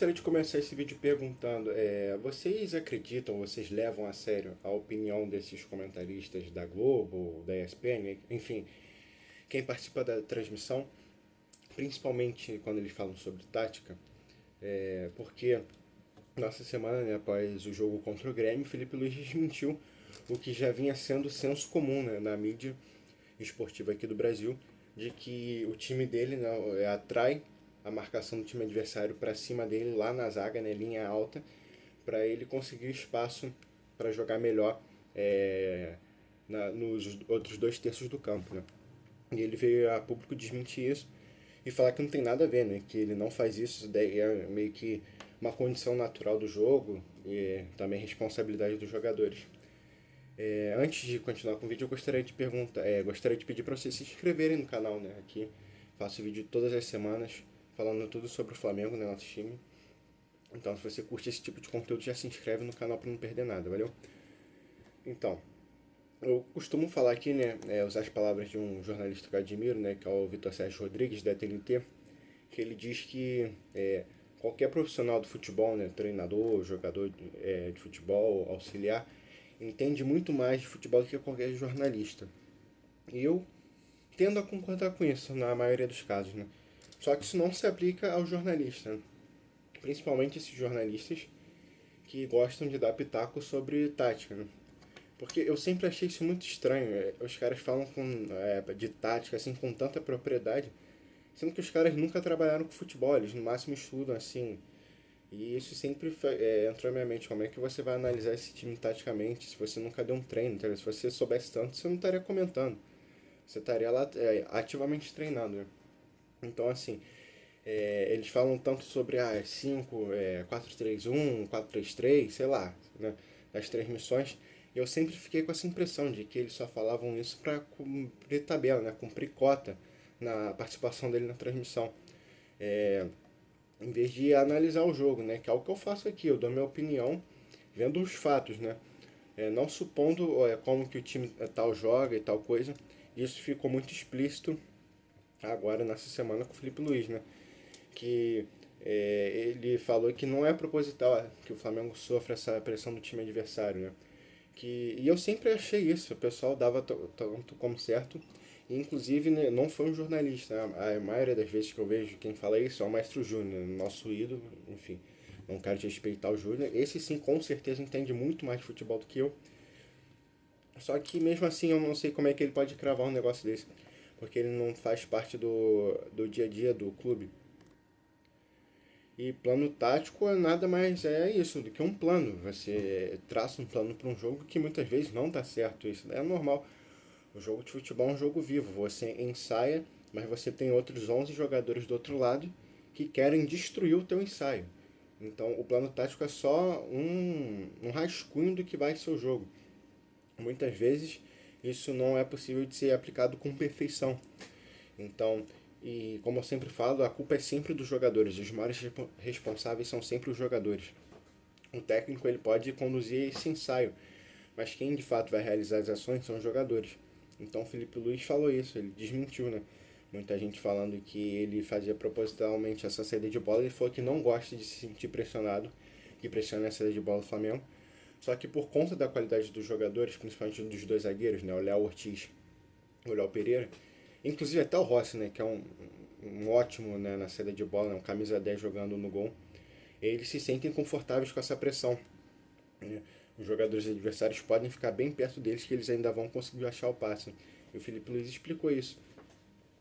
gostaria de começar esse vídeo perguntando, vocês acreditam, vocês levam a sério a opinião desses comentaristas da Globo, da ESPN, enfim, quem participa da transmissão, principalmente quando eles falam sobre tática, porque nossa semana, né, após o jogo contra o Grêmio, Felipe Luiz desmentiu o que já vinha sendo senso comum, né, na mídia esportiva aqui do Brasil, de que o time dele, né, atrai a marcação do time adversário para cima dele lá na zaga, né, linha alta, para ele conseguir espaço para jogar melhor nos outros dois terços do campo, né? E ele veio a público desmentir isso e falar que não tem nada a ver, né? Que ele não faz isso, daí é meio que uma condição natural do jogo e também responsabilidade dos jogadores. Antes de continuar com o vídeo, eu gostaria de gostaria de pedir para vocês se inscreverem no canal, né? Aqui faço vídeo todas as semanas falando tudo sobre o Flamengo, né, nosso time. Então, se você curte esse tipo de conteúdo, já se inscreve no canal para não perder nada, valeu? Então, eu costumo falar aqui, né, usar as palavras de um jornalista que eu admiro, né, que é o Vitor Sérgio Rodrigues, da TNT, que ele diz que qualquer profissional do futebol, né, treinador, jogador de futebol, auxiliar, entende muito mais de futebol do que qualquer jornalista. E eu tendo a concordar com isso, na maioria dos casos, né? Só que isso não se aplica ao jornalista, né? Principalmente esses jornalistas que gostam de dar pitaco sobre tática, né? Porque eu sempre achei isso muito estranho. Os caras falam de tática assim com tanta propriedade, sendo que os caras nunca trabalharam com futebol, eles no máximo estudam assim. E isso sempre entrou na minha mente. Como é que você vai analisar esse time taticamente se você nunca deu um treino? Então, se você soubesse tanto, você não estaria comentando. Você estaria lá ativamente treinando, né? Então, assim, eles falam tanto sobre 5, 4-3-1, 4-3-3, sei lá, né, as transmissões. E eu sempre fiquei com essa impressão de que eles só falavam isso para cumprir tabela, né, cumprir cota na participação dele na transmissão. Em vez de analisar o jogo, né, que é o que eu faço aqui, eu dou minha opinião vendo os fatos, né, não supondo como que o time tal joga e tal coisa. Isso ficou muito explícito agora nessa semana com o Felipe Luiz, né? Que ele falou que não é proposital que o Flamengo sofra essa pressão do time adversário, né? E eu sempre achei isso, o pessoal dava tanto como certo, e inclusive, né, não foi um jornalista, né? A maioria das vezes que eu vejo quem fala isso é o Maestro Júnior, nosso ídolo, enfim, não quero respeitar o Júnior, esse sim com certeza entende muito mais de futebol do que eu, só que mesmo assim eu não sei como é que ele pode cravar um negócio desse, porque ele não faz parte do dia a dia do clube. E plano tático é nada mais isso do que um plano. Você traça um plano para um jogo que muitas vezes não dá certo. Isso é normal. O jogo de futebol é um jogo vivo. Você ensaia, mas você tem outros 11 jogadores do outro lado que querem destruir o teu ensaio. Então o plano tático é só um rascunho do que vai ser o jogo. Muitas vezes isso não é possível de ser aplicado com perfeição. Então, e como eu sempre falo, a culpa é sempre dos jogadores. Os maiores responsáveis são sempre os jogadores. O técnico ele pode conduzir esse ensaio, mas quem de fato vai realizar as ações são os jogadores. Então, o Felipe Luiz falou isso, ele desmentiu, né? Muita gente falando que ele fazia propositalmente essa saída de bola. Ele falou que não gosta de se sentir pressionado, que pressiona a saída de bola do Flamengo. Só que por conta da qualidade dos jogadores, principalmente dos dois zagueiros, né, o Léo Ortiz e o Léo Pereira, inclusive até o Rossi, né, que é um ótimo, né, na saída de bola, né, um camisa 10 jogando no gol, eles se sentem confortáveis com essa pressão, né? Os jogadores adversários podem ficar bem perto deles que eles ainda vão conseguir achar o passe. E o Felipe Luiz explicou isso.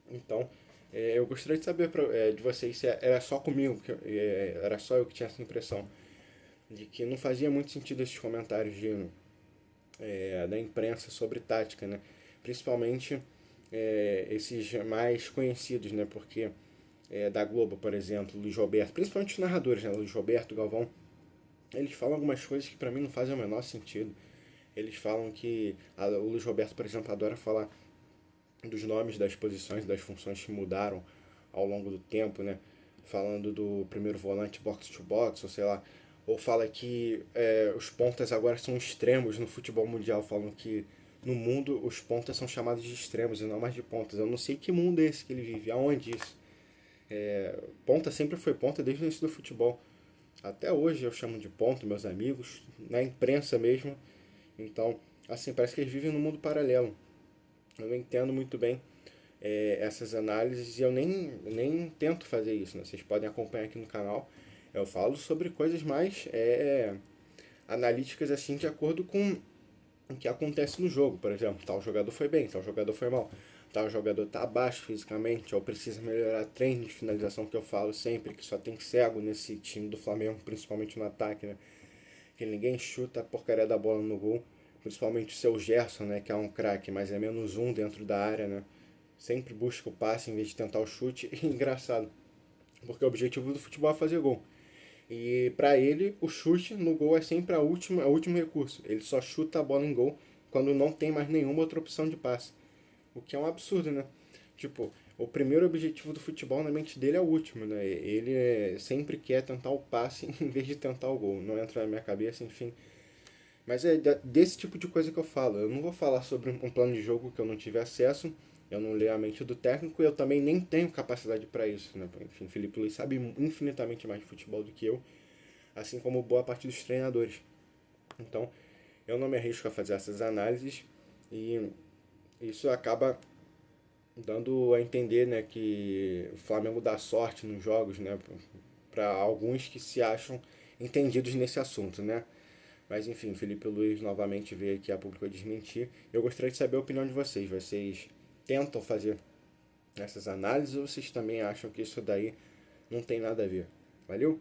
Então, eu gostaria de saber de vocês se era só comigo, era só eu que tinha essa impressão de que não fazia muito sentido esses comentários da imprensa sobre tática, né? Principalmente esses mais conhecidos, né? Porque da Globo, por exemplo, Luiz Roberto, principalmente os narradores, né? Luiz Roberto, Galvão, eles falam algumas coisas que pra mim não fazem o menor sentido. Eles falam que o Luiz Roberto, por exemplo, adora falar dos nomes das posições, das funções que mudaram ao longo do tempo, né? Falando do primeiro volante box to box, ou sei lá, ou fala que os pontas agora são extremos no futebol mundial, falam que no mundo os pontas são chamados de extremos e não mais de pontas. Eu não sei que mundo é esse que ele vive, aonde isso. Ponta sempre foi ponta desde o início do futebol. Até hoje eu chamo de ponto, meus amigos, na imprensa mesmo. Então, assim, parece que eles vivem num mundo paralelo. Eu não entendo muito bem essas análises e eu nem tento fazer isso, né? Vocês podem acompanhar aqui no canal. Eu falo sobre coisas mais analíticas, assim, de acordo com o que acontece no jogo. Por exemplo, tal jogador foi bem, tal jogador foi mal. Tal jogador tá abaixo fisicamente, ou precisa melhorar treino de finalização, que eu falo sempre, que só tem cego nesse time do Flamengo, principalmente no ataque, né? Que ninguém chuta a porcaria da bola no gol. Principalmente o seu Gerson, né? Que é um craque, mas é menos um dentro da área, né? Sempre busca o passe em vez de tentar o chute. E engraçado, porque o objetivo do futebol é fazer gol. E para ele, o chute no gol é sempre o último recurso. Ele só chuta a bola em gol quando não tem mais nenhuma outra opção de passe. O que é um absurdo, né? Tipo, o primeiro objetivo do futebol na mente dele é o último, né? Ele sempre quer tentar o passe em vez de tentar o gol. Não entra na minha cabeça, enfim. Mas é desse tipo de coisa que eu falo. Eu não vou falar sobre um plano de jogo que eu não tive acesso. Eu não leio a mente do técnico e eu também nem tenho capacidade para isso, né? Enfim, Felipe Luiz sabe infinitamente mais de futebol do que eu, assim como boa parte dos treinadores. Então, eu não me arrisco a fazer essas análises e isso acaba dando a entender, né, que o Flamengo dá sorte nos jogos, né, para alguns que se acham entendidos nesse assunto, né? Mas enfim, Felipe Luiz novamente veio aqui a público a desmentir. Eu gostaria de saber a opinião de vocês. Vocês tentam fazer essas análises ou vocês também acham que isso daí não tem nada a ver? Valeu?